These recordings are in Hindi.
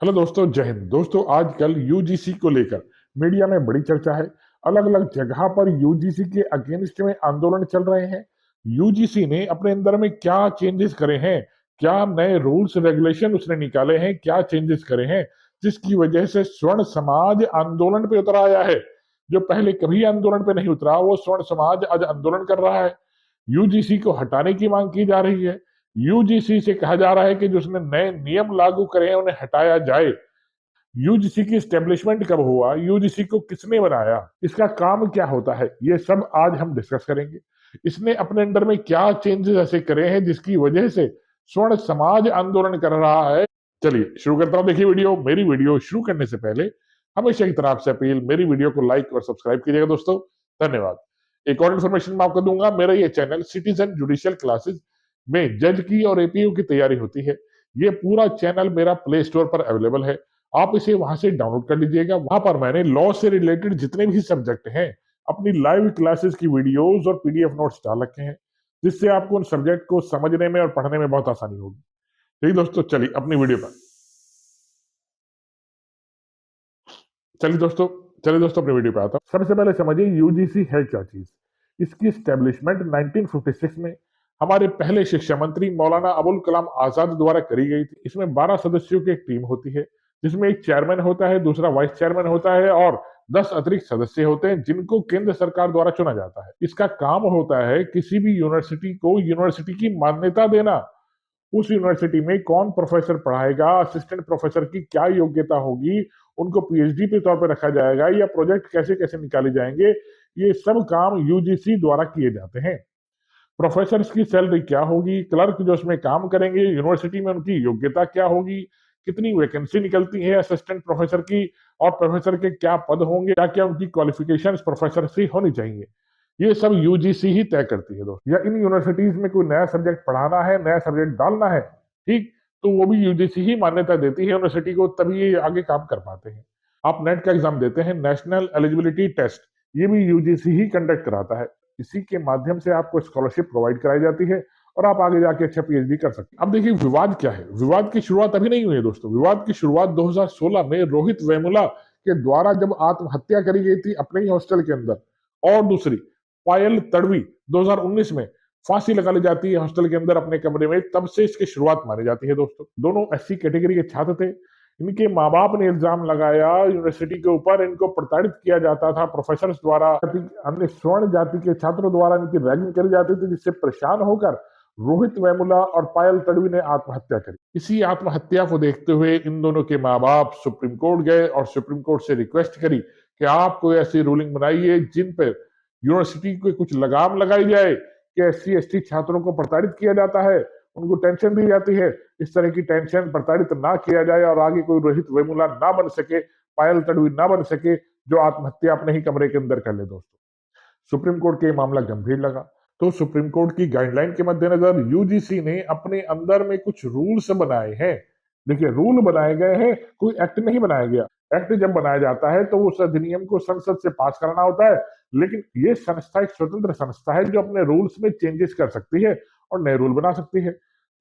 हेलो दोस्तों, जय हिंद। दोस्तों, आजकल यूजीसी को लेकर मीडिया में बड़ी चर्चा है। अलग अलग जगह पर यूजीसी के अगेंस्ट में आंदोलन चल रहे हैं। यूजीसी ने अपने अंदर में क्या चेंजेस करे हैं, क्या नए रूल्स रेगुलेशन उसने निकाले हैं, क्या चेंजेस करे हैं जिसकी वजह से स्वर्ण समाज आंदोलन पे उतर आया है। जो पहले कभी आंदोलन पे नहीं उतरा, वो स्वर्ण समाज आज आंदोलन कर रहा है। यूजीसी को हटाने की मांग की जा रही है। यूजीसी से कहा जा रहा है कि जो उसने नए नियम लागू करे हैं उन्हें हटाया जाए। यूजीसी की स्टेब्लिशमेंट कब हुआ, यूजीसी को किसने बनाया, इसका काम क्या होता है, ये सब आज हम डिस्कस करेंगे। इसने अपने अंदर में क्या चेंजेस ऐसे करे हैं जिसकी वजह से स्वर्ण समाज आंदोलन कर रहा है। चलिए शुरू करता हूं। देखिए मेरी वीडियो शुरू करने से पहले हमेशा की तरह आपसे अपील, मेरी वीडियो को लाइक और सब्सक्राइब कीजिएगा दोस्तों। धन्यवाद। एक और इन्फॉर्मेशन मैं आपको दूंगा, मेरा ये चैनल सिटीजन जुडिशियल क्लासेस में जज की और एपीयू की तैयारी होती है। ये पूरा चैनल मेरा प्ले स्टोर पर अवेलेबल है, आप इसे वहां से डाउनलोड कर लीजिएगा। वहां पर मैंने लॉ से रिलेटेड जितने भी सब्जेक्ट हैं, अपनी लाइव क्लासेस की वीडियोस और पीडीएफ नोट्स डाल रखे हैं, जिससे आपको उन सब्जेक्ट को समझने में और पढ़ने में बहुत आसानी होगी। ठीक दोस्तों, चलिए अपनी वीडियो पर चलिए दोस्तों चलिए दोस्तों अपनी वीडियो पे आता हूं। सबसे पहले समझिए यूजीसी है क्या चीज। इसकी स्टैब्लिशमेंट 1956 में हमारे पहले शिक्षा मंत्री मौलाना अबुल कलाम आजाद द्वारा करी गई थी। इसमें 12 सदस्यों की एक टीम होती है, जिसमें एक चेयरमैन होता है, दूसरा वाइस चेयरमैन होता है और 10 अतिरिक्त सदस्य होते हैं, जिनको केंद्र सरकार द्वारा चुना जाता है। इसका काम होता है किसी भी यूनिवर्सिटी को यूनिवर्सिटी की मान्यता देना। उस यूनिवर्सिटी में कौन प्रोफेसर पढ़ाएगा, असिस्टेंट प्रोफेसर की क्या योग्यता होगी, उनको पीएचडी के तौर पर रखा जाएगा या प्रोजेक्ट कैसे कैसे निकाले जाएंगे, ये सब काम यूजीसी द्वारा किए जाते हैं। प्रोफेसर की सैलरी क्या होगी, क्लर्क जो उसमें काम करेंगे यूनिवर्सिटी में उनकी योग्यता क्या होगी, कितनी वैकेंसी निकलती है असिस्टेंट प्रोफेसर की, और प्रोफेसर के क्या पद होंगे, क्या क्या उनकी क्वालिफिकेशंस प्रोफेसर से होनी चाहिए, ये सब यूजीसी ही तय करती है दोस्तों। या इन यूनिवर्सिटीज में कोई नया सब्जेक्ट पढ़ाना है, नया सब्जेक्ट डालना है, ठीक, तो वो भी यूजीसी ही मान्यता देती है यूनिवर्सिटी को, तभी ये आगे काम कर पाते हैं। आप नेट का एग्जाम देते हैं, नेशनल एलिजिबिलिटी टेस्ट, ये भी यूजीसी ही कंडक्ट कराता है। इसी के माध्यम से आपको स्कॉलरशिप प्रोवाइड कराई जाती है और आप आगे जाके अच्छा पीएचडी कर सकते हैं। अब देखिए विवाद क्या है। विवाद की शुरुआत अभी नहीं हुई है दोस्तों। विवाद की शुरुआत 2016 में रोहित वेमुला के द्वारा जब आत्महत्या करी गई थी अपने ही हॉस्टल के अंदर, और दूसरी पायल तड़वी 2019 में फांसी लगा ली जाती है हॉस्टल के अंदर अपने कमरे में, तब से इसकी शुरुआत मानी जाती है दोस्तों। दोनों एससी कैटेगरी के छात्र थे। इनके माँ बाप ने इल्जाम लगाया यूनिवर्सिटी के ऊपर, इनको प्रताड़ित किया जाता था प्रोफेसर द्वारा, अन्य स्वर्ण जाति के छात्रों द्वारा इनकी रैगिंग करी जाती थी, जिससे परेशान होकर रोहित वेमुला और पायल तड़वी ने आत्महत्या करी। इसी आत्महत्या को देखते हुए इन दोनों के माँ बाप सुप्रीम कोर्ट गए और सुप्रीम कोर्ट से रिक्वेस्ट करी कि आप कोई ऐसी रूलिंग बनाइए जिन पर यूनिवर्सिटी को कुछ लगाम लगाई जाए कि एससी एसटी छात्रों को प्रताड़ित किया जाता है, उनको टेंशन दी जाती है, इस तरह की टेंशन प्रताड़ित ना किया जाए और आगे कोई रोहित वेमुला ना बन सके, पायल तड़वी ना बन सके, जो आत्महत्या अपने ही कमरे के अंदर कर ले दोस्तों। सुप्रीम कोर्ट के मामला गंभीर लगा, तो सुप्रीम कोर्ट की गाइडलाइन के मद्देनजर यूजीसी ने अपने अंदर में कुछ रूल्स बनाए हैं। देखिए रूल बनाए गए हैं, कोई एक्ट नहीं बनाया गया। एक्ट जब बनाया जाता है तो उस अधिनियम को संसद से पास कराना होता है, लेकिन ये संस्था एक स्वतंत्र संस्था है जो अपने रूल्स में चेंजेस कर सकती है और नए रूल बना सकती है।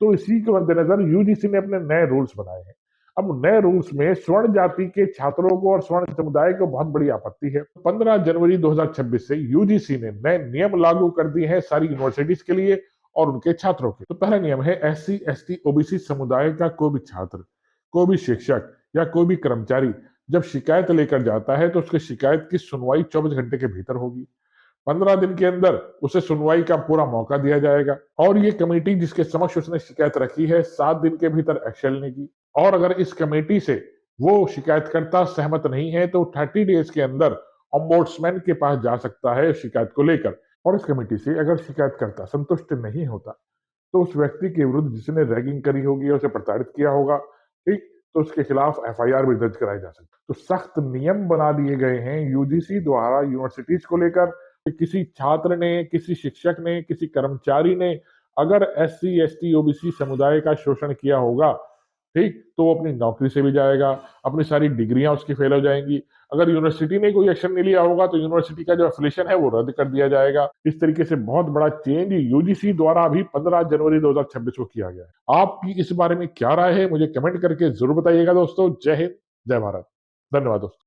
तो इसी के मद्देनजर यूजीसी ने अपने नए रूल्स बनाए हैं। अब नए रूल्स में स्वर्ण जाति के छात्रों को और स्वर्ण समुदाय को बहुत बड़ी आपत्ति है। 15 जनवरी 2026 से यूजीसी ने नए नियम लागू कर दिए हैं सारी यूनिवर्सिटीज के लिए और उनके छात्रों के। तो पहला नियम है, एससी एसटी ओबीसी समुदाय का कोई भी छात्र, कोई भी शिक्षक या कोई भी कर्मचारी जब शिकायत लेकर जाता है तो उसकी शिकायत की सुनवाई 24 घंटे के भीतर होगी। 15 दिन के अंदर उसे सुनवाई का पूरा मौका दिया जाएगा और ये कमेटी जिसके समक्ष उसने शिकायत रखी है 7 दिन के भीतर एक्शन लेगी। और अगर इस कमेटी से वो शिकायतकर्ता सहमत नहीं है तो 30 डेज के अंदर ओम्बुड्समैन के पास जा सकता है शिकायत को लेकर। और इस कमेटी से अगर शिकायतकर्ता संतुष्ट नहीं होता तो उस व्यक्ति के विरुद्ध जिसने रैगिंग करी होगी या उसे प्रताड़ित किया होगा, ठीक, तो उसके खिलाफ एफआईआर भी दर्ज कराई जा सकती है। तो सख्त नियम बना दिए गए हैं यूजीसी द्वारा यूनिवर्सिटीज को लेकर कि किसी छात्र ने, किसी शिक्षक ने, किसी कर्मचारी ने अगर एससी एसटी ओबीसी समुदाय का शोषण किया होगा, ठीक, तो वो अपनी नौकरी से भी जाएगा, अपनी सारी डिग्रियां उसकी फेल हो जाएंगी। अगर यूनिवर्सिटी ने कोई एक्शन नहीं लिया होगा तो यूनिवर्सिटी का जो एफिलिएशन है वो रद्द कर दिया जाएगा। इस तरीके से बहुत बड़ा चेंज यूजीसी द्वारा अभी 15 जनवरी 2026 को किया गया है। आपकी इस बारे में क्या राय है मुझे कमेंट करके जरूर बताइएगा दोस्तों। जय हिंद, जय भारत। धन्यवाद दोस्तों।